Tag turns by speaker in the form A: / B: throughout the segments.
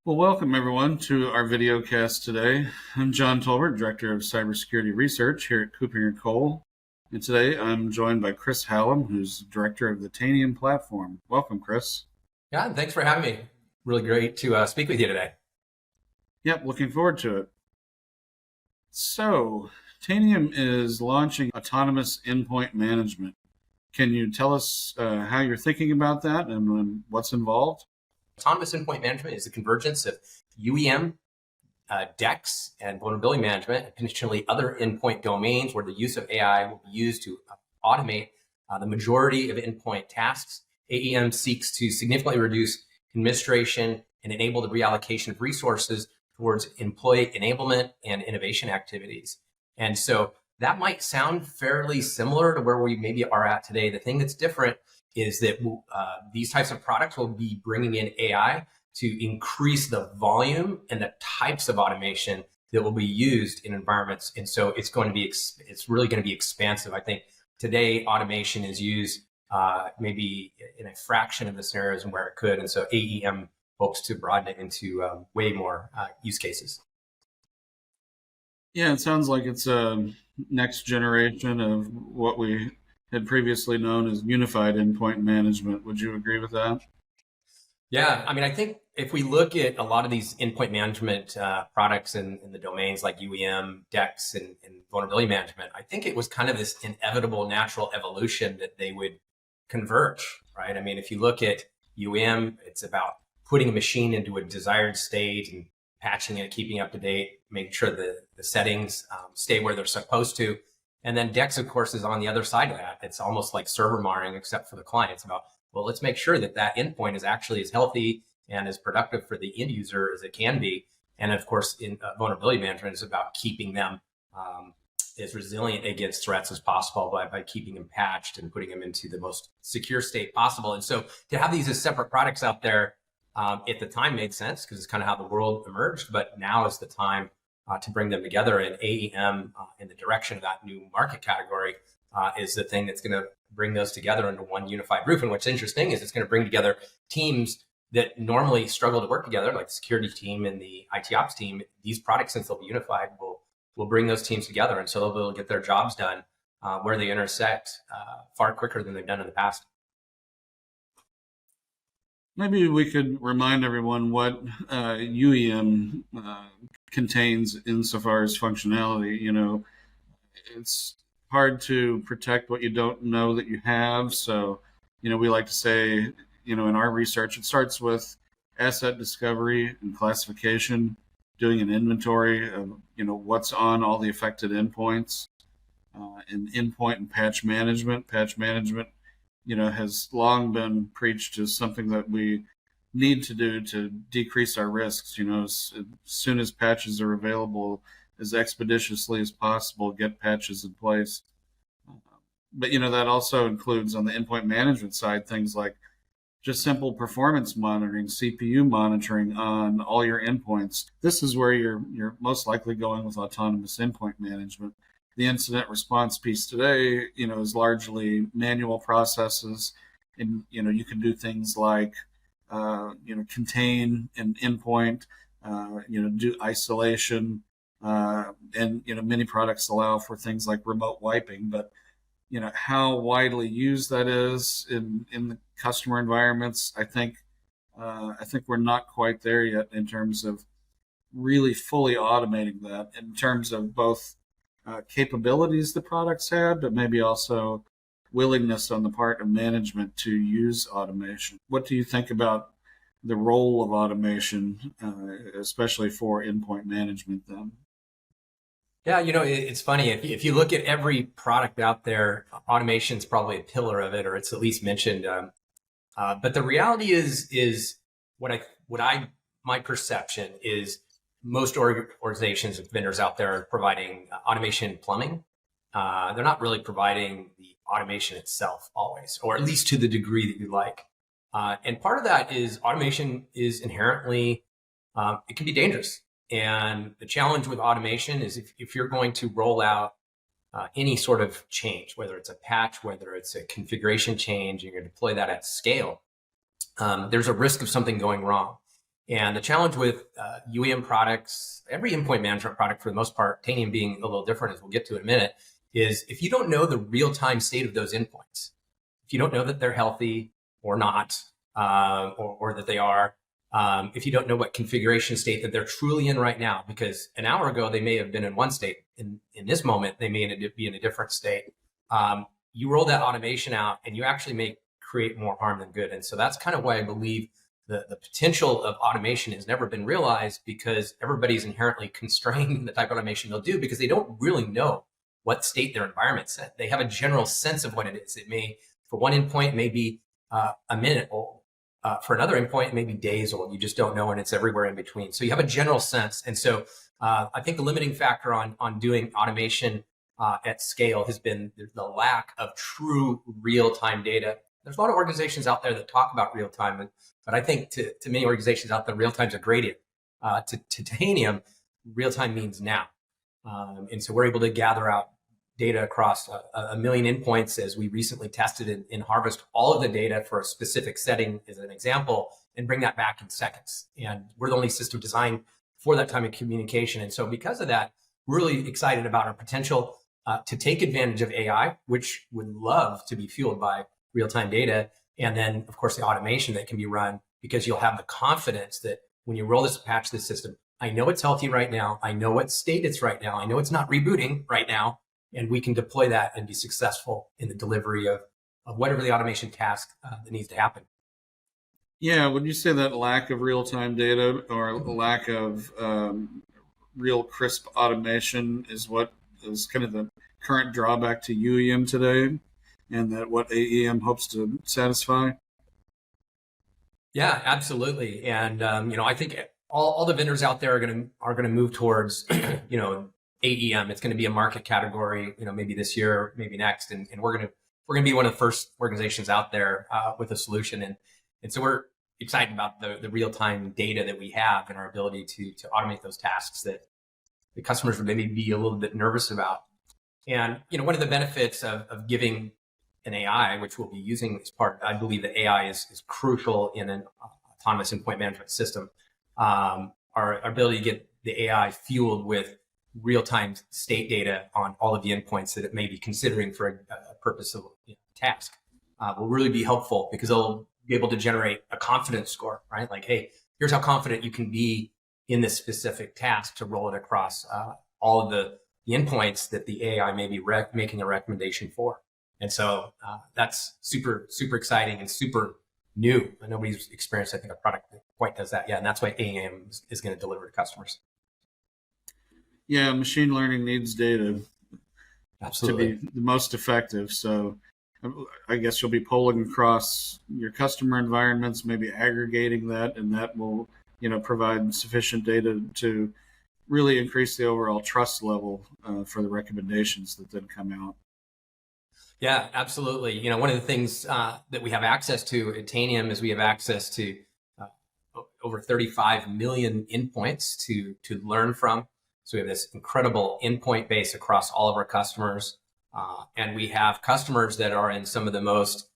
A: Well, welcome everyone to our video cast today. I'm John Tolbert, Director of Cybersecurity Research here at KuppingerCole. And today I'm joined by Chris Hallum, who's Director of the Tanium Platform. Welcome, Chris.
B: Yeah, and thanks for having me. Really great to speak with you today.
A: Yep, looking forward to it. So, Tanium is launching autonomous endpoint management. Can you tell us how you're thinking about that and what's involved?
B: Autonomous endpoint management is the convergence of UEM, DEX, and vulnerability management, and potentially other endpoint domains where the use of AI will be used to automate the majority of endpoint tasks. AEM seeks to significantly reduce administration and enable the reallocation of resources towards employee enablement and innovation activities. And so that might sound fairly similar to where we maybe are at today. The thing that's different is that these types of products will be bringing in AI to increase the volume and the types of automation that will be used in environments. And so it's really going to be expansive. I think today automation is used maybe in a fraction of the scenarios where it could. And so AEM hopes to broaden it into way more use cases.
A: Yeah, it sounds like it's a next generation of what we had previously known as unified endpoint management. Would you agree with that?
B: Yeah, I mean, I think if we look at a lot of these endpoint management products in the domains like UEM, DEX, and vulnerability management, I think it was kind of this inevitable natural evolution that they would converge, right? I mean, if you look at UEM, it's about putting a machine into a desired state and patching it, keeping up to date, making sure the settings stay where they're supposed to. And then DEX, of course, is on the other side of that. It's almost like server monitoring, except for the client. It's about, well, let's make sure that that endpoint is actually as healthy and as productive for the end user as it can be. And of course, in vulnerability management is about keeping them as resilient against threats as possible by keeping them patched and putting them into the most secure state possible. And so to have these as separate products out there at the time made sense because it's kind of how the world emerged. But now is the time to bring them together, and AEM in the direction of that new market category is the thing that's going to bring those together under one unified roof. And what's interesting is it's going to bring together teams that normally struggle to work together, like the security team and the IT ops team. These products, since they'll be unified, will bring those teams together, and so they'll be able to get their jobs done where they intersect far quicker than they've done in the past.
A: Maybe we could remind everyone what UEM contains insofar as functionality. It's hard to protect what you don't know that you have. So, we like to say, in our research, it starts with asset discovery and classification, doing an inventory of, what's on all the affected endpoints, and endpoint and patch management. Patch management, has long been preached as something that we need to do to decrease our risks. As soon as patches are available, as expeditiously as possible, get patches in place. But that also includes on the endpoint management side things like just simple performance monitoring, CPU monitoring on all your endpoints. This is where you're most likely going with autonomous endpoint management. The incident response piece today, is largely manual processes, and you can do things like contain an endpoint, do isolation, and many products allow for things like remote wiping. But how widely used that is in the customer environments, I think we're not quite there yet in terms of really fully automating that in terms of both capabilities the products have, but maybe also willingness on the part of management to use automation. What do you think about the role of automation, especially for endpoint management then?
B: Yeah, it's funny. If you look at every product out there, automation is probably a pillar of it, or it's at least mentioned. But the reality is my perception is most organizations and vendors out there are providing automation plumbing. They're not really providing the automation itself always, or at least to the degree that you like. And part of that is automation is inherently, it can be dangerous. And the challenge with automation is if you're going to roll out any sort of change, whether it's a patch, whether it's a configuration change, and you're going to deploy that at scale, there's a risk of something going wrong. And the challenge with UEM products, every endpoint management product for the most part, Tanium being a little different as we'll get to in a minute, is if you don't know the real-time state of those endpoints, if you don't know that they're healthy or not, or that they are, if you don't know what configuration state that they're truly in right now, because an hour ago they may have been in one state, in this moment they may be in a different state. You roll that automation out and you actually may create more harm than good. And so that's kind of why I believe the potential of automation has never been realized, because everybody's inherently constrained in the type of automation they'll do because they don't really know what state their environment's in. They have a general sense of what it is. It may, for one endpoint, may be a minute old. For another endpoint, it may be days old. You just don't know, and it's everywhere in between. So you have a general sense. And so I think the limiting factor on doing automation at scale has been the lack of true real-time data. There's a lot of organizations out there that talk about real-time, but I think to many organizations out there, real-time is a gradient. To Tanium, real-time means now. And so we're able to gather out data across a million endpoints, as we recently tested and harvest all of the data for a specific setting as an example, and bring that back in seconds. And we're the only system designed for that type of communication. And so because of that, we're really excited about our potential to take advantage of AI, which would love to be fueled by real-time data. And then, of course, the automation that can be run, because you'll have the confidence that when you roll this patch, this system, I know it's healthy right now. I know what state it's right now. I know it's not rebooting right now. And we can deploy that and be successful in the delivery of whatever the automation task that needs to happen.
A: Yeah, would you say that lack of real-time data or lack of real crisp automation is what is kind of the current drawback to UEM today, and that what AEM hopes to satisfy?
B: Yeah, absolutely. And I think all the vendors out there are gonna move towards AEM. It's going to be a market category, maybe this year, maybe next, and we're gonna be one of the first organizations out there with a solution. And so we're excited about the real time data that we have and our ability to automate those tasks that the customers would maybe be a little bit nervous about. And one of the benefits of giving an AI, which we'll be using as part, I believe that AI is crucial in an autonomous endpoint management system. Our ability to get the AI fueled with real-time state data on all of the endpoints that it may be considering for a purpose of task will really be helpful, because they'll be able to generate a confidence score, right? Like, hey, here's how confident you can be in this specific task to roll it across all of the endpoints that the AI may be making a recommendation for. And so that's super, super exciting and super new. And nobody's experienced, I think, a product that quite does that yet. And that's why AEM is going to deliver to customers.
A: Yeah, machine learning needs data
B: Absolutely.
A: to be the most effective. So I guess you'll be polling across your customer environments, maybe aggregating that, and that will, provide sufficient data to really increase the overall trust level for the recommendations that then come out.
B: Yeah, absolutely. One of the things that we have access to at Tanium is we have access to over 35 million endpoints to learn from. So we have this incredible endpoint base across all of our customers. And we have customers that are in some of the most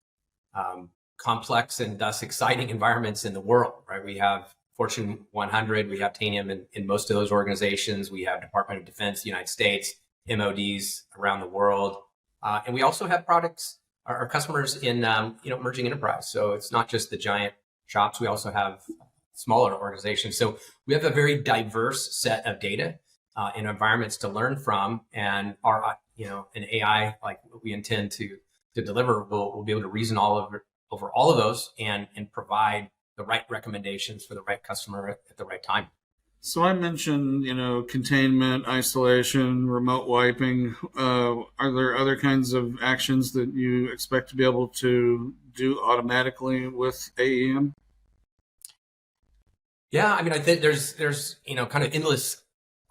B: complex and thus exciting environments in the world, right? We have Fortune 100, we have Tanium in most of those organizations. We have Department of Defense, the United States, MODs around the world. And we also have products, our customers in emerging enterprise. So it's not just the giant shops. We also have smaller organizations. So we have a very diverse set of data in environments to learn from, and our an AI like what we intend to deliver will be able to reason over all of those and provide the right recommendations for the right customer at the right time.
A: So I mentioned, containment, isolation, remote wiping. Are there other kinds of actions that you expect to be able to do automatically with AEM?
B: Yeah, I mean, I think there's kind of endless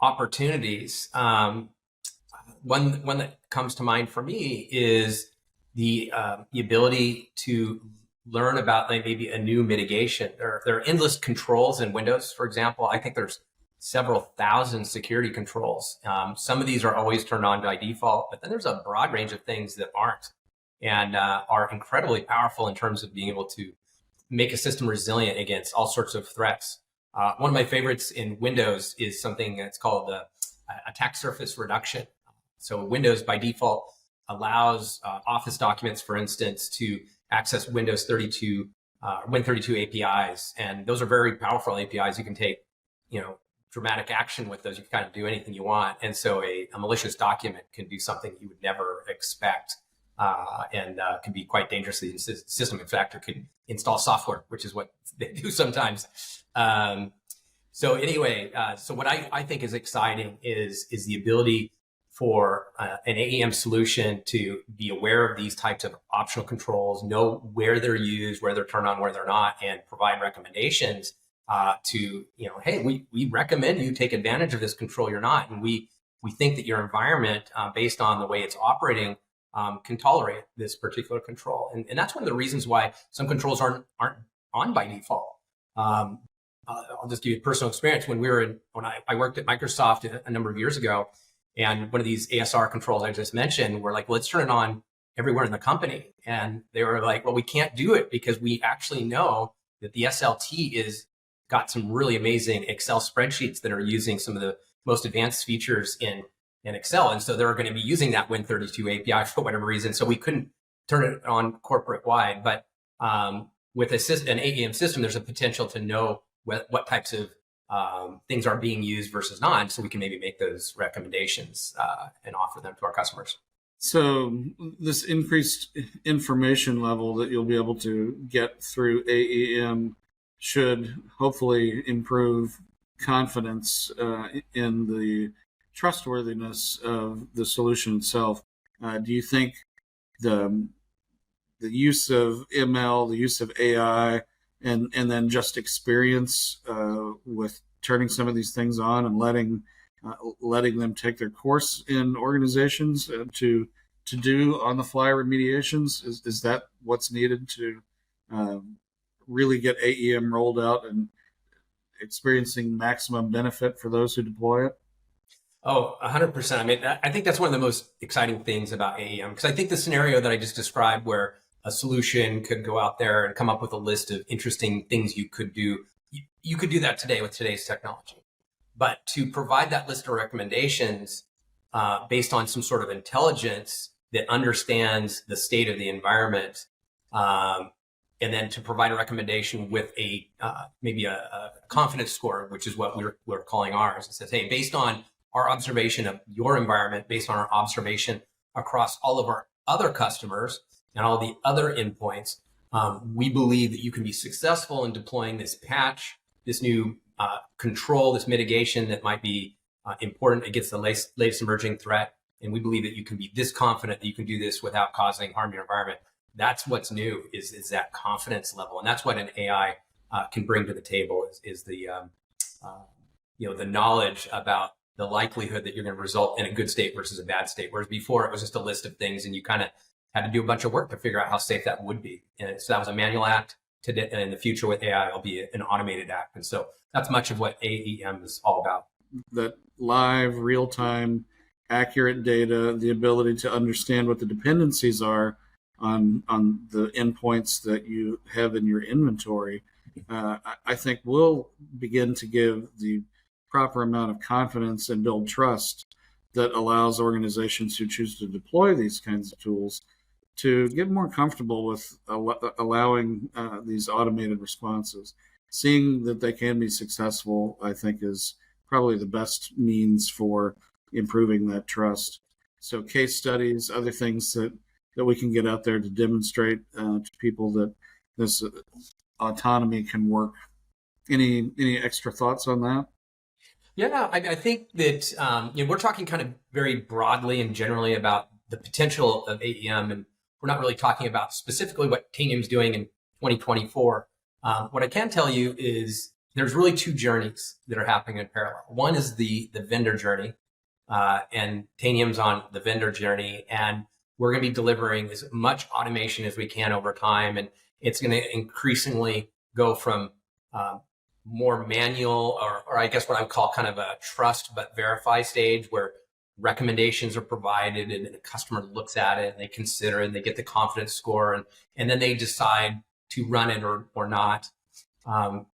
B: opportunities. One that comes to mind for me is the ability to learn about like maybe a new mitigation. There are endless controls in Windows, for example. I think there's several thousand security controls. Some of these are always turned on by default, but then there's a broad range of things that aren't, and are incredibly powerful in terms of being able to make a system resilient against all sorts of threats. One of my favorites in Windows is something that's called the attack surface reduction. So Windows by default allows Office documents, for instance, to access Windows 32, Win32 APIs, and those are very powerful APIs. You can take, dramatic action with those. You can kind of do anything you want, and so a malicious document can do something you would never expect, and can be quite dangerous to the system. In fact, it could install software, which is what they do sometimes. So anyway, so what I think is exciting is the ability for an AEM solution to be aware of these types of optional controls, know where they're used, where they're turned on, where they're not, and provide recommendations to, hey, we recommend you take advantage of this control you're not. And we think that your environment, based on the way it's operating, can tolerate this particular control. And that's one of the reasons why some controls aren't on by default. I'll just give you a personal experience. When I worked at Microsoft a number of years ago, and one of these ASR controls I just mentioned, we're like, well, let's turn it on everywhere in the company. And they were like, well, we can't do it because we actually know that the SLT is got some really amazing Excel spreadsheets that are using some of the most advanced features in Excel. And so they're going to be using that Win32 API for whatever reason. So we couldn't turn it on corporate wide. But with an AEM system, there's a potential to know what types of things are being used versus not, so we can maybe make those recommendations and offer them to our customers.
A: So this increased information level that you'll be able to get through AEM should hopefully improve confidence in the trustworthiness of the solution itself. Do you think the use of ML, the use of AI, and then just experience with turning some of these things on and letting them take their course in organizations to do on the fly remediations, is that what's needed to really get AEM rolled out and experiencing maximum benefit for those who deploy it?
B: Oh, 100%. I mean, I think that's one of the most exciting things about AEM, because I think the scenario that I just described, where a solution could go out there and come up with a list of interesting things you could do, you could do that today with today's technology. But to provide that list of recommendations based on some sort of intelligence that understands the state of the environment, and then to provide a recommendation with maybe a confidence score, which is what we're calling ours. It says, hey, based on our observation of your environment, based on our observation across all of our other customers and all the other endpoints, we believe that you can be successful in deploying this patch, this new control, this mitigation that might be important against the latest emerging threat. And we believe that you can be this confident that you can do this without causing harm to your environment. That's what's new, is that confidence level. And that's what an AI can bring to the table, is the the knowledge about the likelihood that you're going to result in a good state versus a bad state. Whereas before it was just a list of things and you kind of had to do a bunch of work to figure out how safe that would be. And so that was a manual act. Today, and in the future with AI, it'll be an automated act. And so that's much of what AEM is all about.
A: That live, real-time, accurate data, the ability to understand what the dependencies are on the endpoints that you have in your inventory, I think will begin to give the proper amount of confidence and build trust that allows organizations who choose to deploy these kinds of tools to get more comfortable with allowing these automated responses. Seeing that they can be successful, I think, is probably the best means for improving that trust. So case studies, other things that we can get out there to demonstrate to people that this autonomy can work. Any extra thoughts on that?
B: Yeah, I think that we're talking kind of very broadly and generally about the potential of AEM, and we're not really talking about specifically what Tanium's doing in 2024. What I can tell you is there's really two journeys that are happening in parallel. One is the vendor journey, and Tanium's on the vendor journey, and we're going to be delivering as much automation as we can over time, and it's going to increasingly go from more manual, or I guess what I would call kind of a trust but verify stage, where recommendations are provided and the customer looks at it and they consider it and they get the confidence score, and then they decide to run it or not.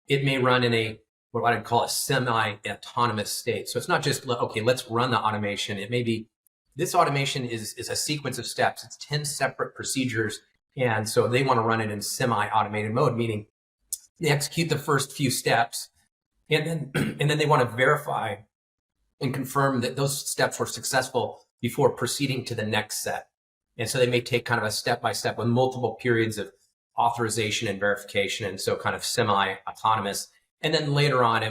B: It may run in a what I'd call a semi-autonomous state. So it's not just, okay, let's run the automation. It may be this automation is a sequence of steps. It's 10 separate procedures. And so they want to run it in semi-automated mode, meaning they execute the first few steps and then they want to verify and confirm that those steps were successful before proceeding to the next set. And so they may take kind of a step-by-step with multiple periods of authorization and verification, and so kind of semi-autonomous. And then later on,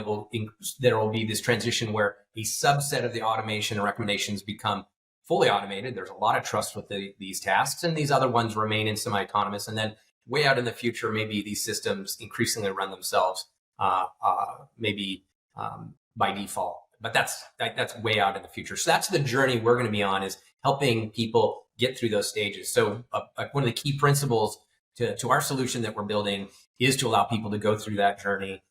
B: there will be this transition where a subset of the automation and recommendations become fully automated. There's a lot of trust with these tasks, and these other ones remain in semi-autonomous. And then way out in the future, maybe these systems increasingly run themselves, maybe by default. But that's way out in the future. So that's the journey we're going to be on, is helping people get through those stages. So one of the key principles to our solution that we're building is to allow people to go through that journey.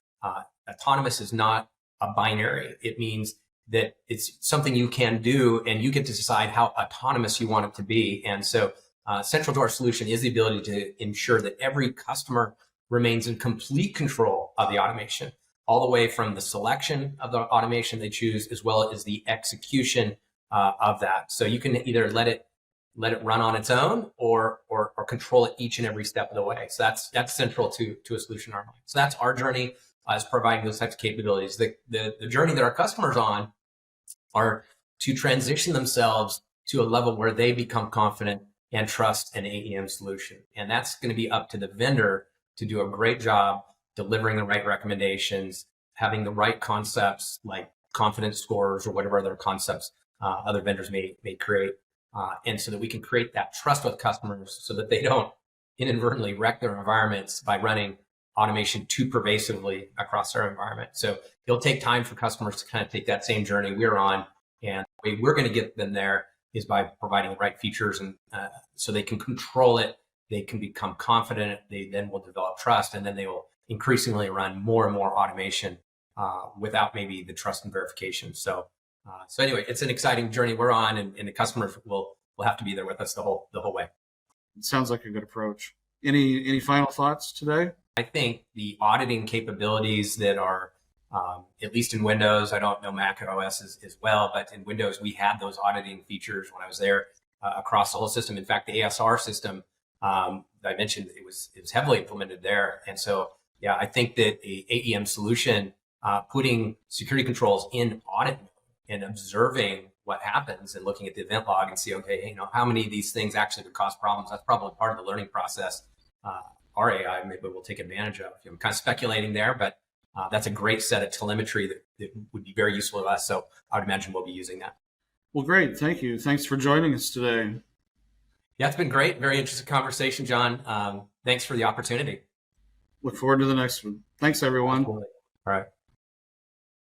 B: Autonomous is not a binary. It means that it's something you can do, and you get to decide how autonomous you want it to be. And so central to our solution is the ability to ensure that every customer remains in complete control of the automation, all the way from the selection of the automation they choose, as well as the execution of that. So you can either let it run on its own or control it each and every step of the way. So that's central to a solution in our mind. So that's our journey, is providing those types of capabilities. The journey that our customers on are to transition themselves to a level where they become confident and trust an AEM solution. And that's going to be up to the vendor to do a great job delivering the right recommendations, having the right concepts like confidence scores or whatever other concepts other vendors may create. And so that we can create that trust with customers so that they don't inadvertently wreck their environments by running automation too pervasively across their environment. So it'll take time for customers to kind of take that same journey we're on. And the way we're going to get them there is by providing the right features, and so they can control it. They can become confident. They then will develop trust, and then they will increasingly run more and more automation without maybe the trust and verification. So anyway, it's an exciting journey we're on, and the customers will have to be there with us the whole way.
A: It sounds like a good approach. Any final thoughts today?
B: I think the auditing capabilities that are, at least in Windows, I don't know Mac OS as well, but in Windows, we had those auditing features when I was there across the whole system. In fact, the ASR system I mentioned, it was heavily implemented there. And so, yeah, I think that the AEM solution, putting security controls in audit and observing what happens and looking at the event log and see, okay, how many of these things actually could cause problems? That's probably part of the learning process. Our AI maybe will take advantage of. I'm kind of speculating there, but that's a great set of telemetry that would be very useful to us. So I would imagine we'll be using that.
A: Well, great. Thank you. Thanks for joining us today.
B: Yeah, it's been great. Very interesting conversation, John. Thanks for the opportunity.
A: Look forward to the next one. Thanks, everyone.
B: Absolutely. All right.